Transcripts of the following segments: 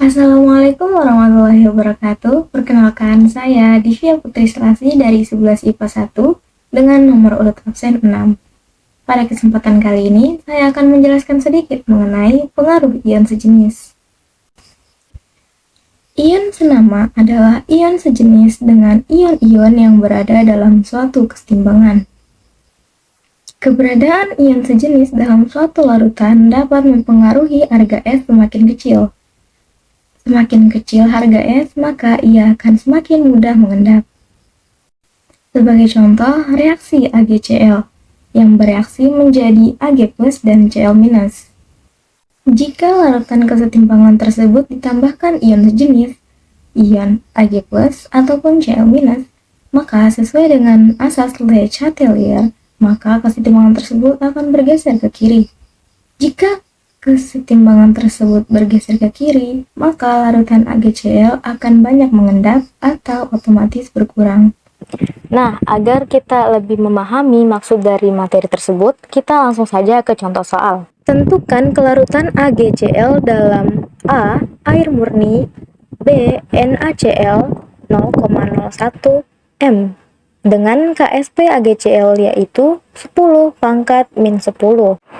Assalamualaikum warahmatullahi wabarakatuh. Perkenalkan, saya Divya Putri Selasi dari 11 IPA 1 dengan nomor urut absen 6. Pada kesempatan kali ini, saya akan menjelaskan sedikit mengenai pengaruh ion sejenis. Ion senama adalah ion sejenis dengan ion-ion yang berada dalam suatu kesetimbangan. Keberadaan ion sejenis dalam suatu larutan dapat mempengaruhi harga es semakin kecil. Semakin kecil harga es, maka ia akan semakin mudah mengendap. Sebagai contoh, reaksi AgCl yang bereaksi menjadi Ag+ dan Cl-. Jika larutan kesetimbangan tersebut ditambahkan ion sejenis, ion Ag+ ataupun Cl-, maka sesuai dengan asas Le Chatelier, maka kesetimbangan tersebut akan bergeser ke kiri. Jika kesetimbangan tersebut bergeser ke kiri, maka larutan AgCl akan banyak mengendap atau otomatis berkurang. Nah, agar kita lebih memahami maksud dari materi tersebut, kita langsung saja ke contoh soal. Tentukan kelarutan AgCl dalam A. Air murni, B. NaCl 0,01 m dengan KSP AgCl yaitu 10 pangkat min 10.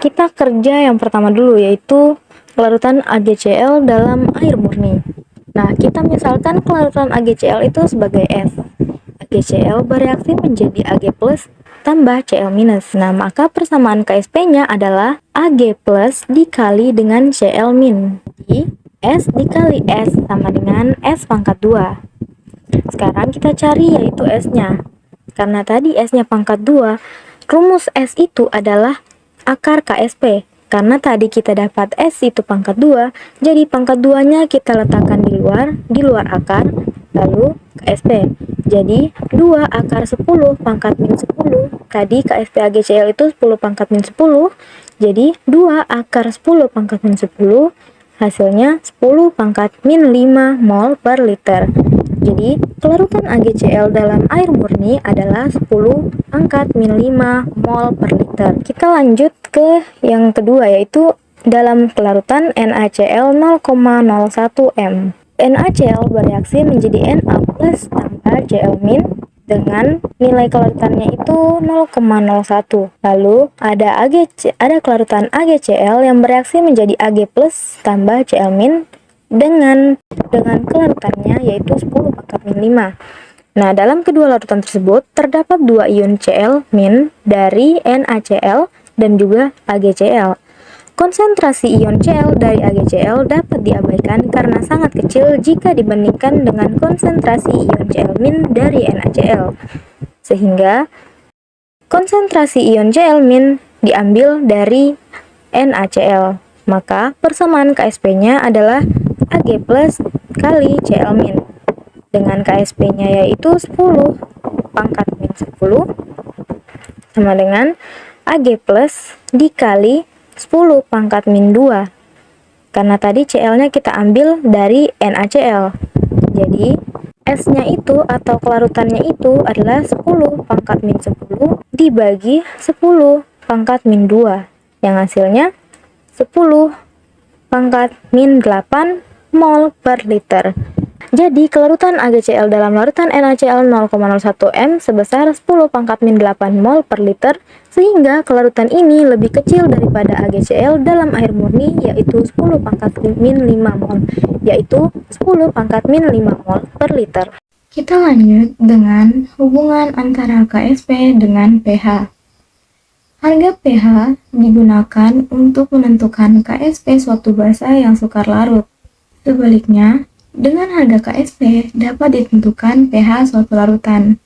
Kita kerja yang pertama dulu, yaitu kelarutan AgCl dalam air murni. Nah, kita misalkan kelarutan AgCl itu sebagai S. AgCl bereaksi menjadi Ag+ tambah Cl-. Nah, maka persamaan KSP-nya adalah Ag+ dikali dengan Cl-. Jadi, S dikali S sama dengan S pangkat 2. Sekarang kita cari yaitu S-nya. Karena tadi S-nya pangkat 2, rumus S itu adalah akar KSP. Karena tadi kita dapat S itu pangkat 2, jadi pangkat 2-nya kita letakkan di luar akar, lalu KSP. Jadi, 2 akar 10 pangkat min 10, tadi KSP AgCl itu 10 pangkat min 10, jadi 2 akar 10 pangkat min 10, hasilnya 10 pangkat min 5 mol per liter. Jadi, kelarutan AgCl dalam air murni adalah 10 pangkat min 5 mol per liter. Kita lanjut ke yang kedua, yaitu dalam kelarutan NaCl 0,01 m. NaCl bereaksi menjadi Na+ tambah Cl- dengan nilai kelarutannya itu 0,01. Lalu ada kelarutan AgCl yang bereaksi menjadi Ag+ tambah Cl- dengan kelarutannya yaitu 10 pangkat min 5. Nah, dalam kedua larutan tersebut terdapat dua ion Cl- dari NaCl dan juga AgCl. Konsentrasi ion Cl dari AgCl dapat diabaikan karena sangat kecil jika dibandingkan dengan konsentrasi ion Cl- dari NaCl. Sehingga konsentrasi ion Cl- diambil dari NaCl. Maka persamaan KSP-nya adalah Ag+ kali Cl- dengan KSP-nya yaitu 10 pangkat min 10 sama dengan Ag+ dikali 10 pangkat min 2. Karena tadi Cl-nya kita ambil dari NaCl. Jadi, S-nya itu atau kelarutannya itu adalah 10 pangkat min 10 dibagi 10 pangkat min 2. Yang hasilnya 10 pangkat min 8 mol per liter. Jadi, kelarutan AgCl dalam larutan NaCl 0,01 m sebesar 10 pangkat min 8 mol per liter, sehingga kelarutan ini lebih kecil daripada AgCl dalam air murni, yaitu 10 pangkat min 5 mol, yaitu 10 pangkat min 5 mol per liter. Kita lanjut dengan hubungan antara KSP dengan pH. Harga pH digunakan untuk menentukan KSP suatu basa yang sukar larut. Sebaliknya, dengan harga KSP dapat ditentukan pH suatu larutan.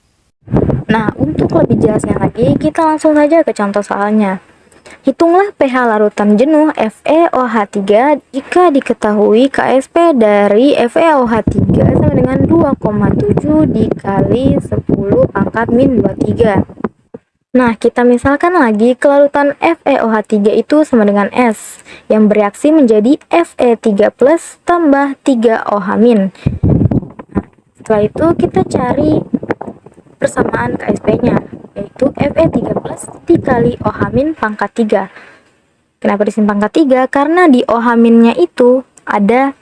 Nah, untuk lebih jelasnya lagi, kita langsung saja ke contoh soalnya. Hitunglah pH larutan jenuh FeOH3 jika diketahui KSP dari FeOH3 sama dengan 2,7 dikali 10 pangkat min 23. Nah, kita misalkan lagi kelarutan FeOH3 itu sama dengan S, yang bereaksi menjadi Fe3+ tambah 3OH-. Nah, setelah itu kita cari persamaan KSP-nya, yaitu Fe3+ dikali OH- pangkat 3. Kenapa disini pangkat 3? Karena di OH-nya itu ada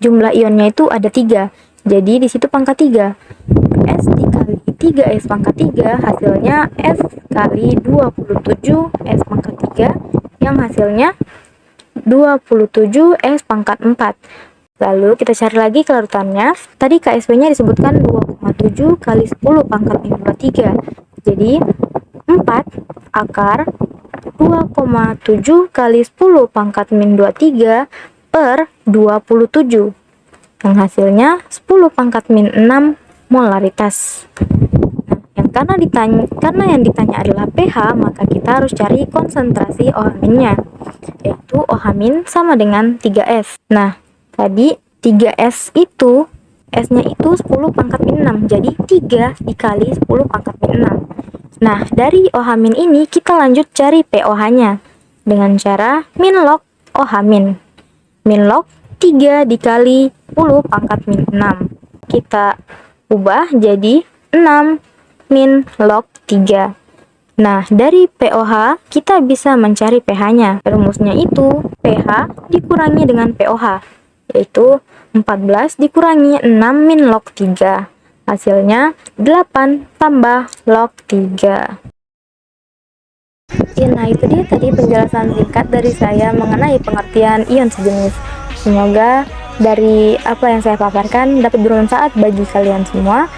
jumlah ionnya itu ada 3. Jadi di situ pangkat 3. S dikali 3S pangkat 3 hasilnya S kali 27 S pangkat 3 yang hasilnya 27 S pangkat 4. Lalu kita cari lagi kelarutannya. Tadi KSP-nya disebutkan 2,7 kali 10 pangkat min 23. Jadi 4 akar 2,7 kali 10 pangkat min 23 per 27. Yang hasilnya 10 pangkat min 6 molaritas. Nah, karena yang ditanya adalah pH, maka kita harus cari konsentrasi OH-nya, yaitu OH- sama dengan 3S. Nah, tadi 3S itu S-nya itu 10 pangkat min 6, jadi 3 dikali 10 pangkat min 6. Nah, dari OH- ini kita lanjut cari pOH-nya dengan cara min log OH-. Min log 3 dikali 10 pangkat min 6. Kita ubah jadi 6 min log 3. Nah, dari pOH kita bisa mencari pH-nya. Rumusnya itu pH dikurangi dengan pOH, yaitu 14 dikurangi 6 min log 3. Hasilnya 8 tambah log 3. Ya, nah itu dia tadi penjelasan singkat dari saya mengenai pengertian ion sejenis. Semoga dari apa yang saya paparkan dapat bermanfaat bagi kalian semua.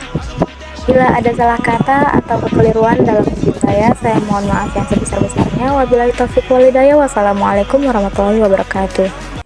Bila ada salah kata atau kekeliruan dalam hidup saya mohon maaf yang sebesar-besarnya. Wabillahi taufiq wal hidayah. Wassalamualaikum warahmatullahi wabarakatuh.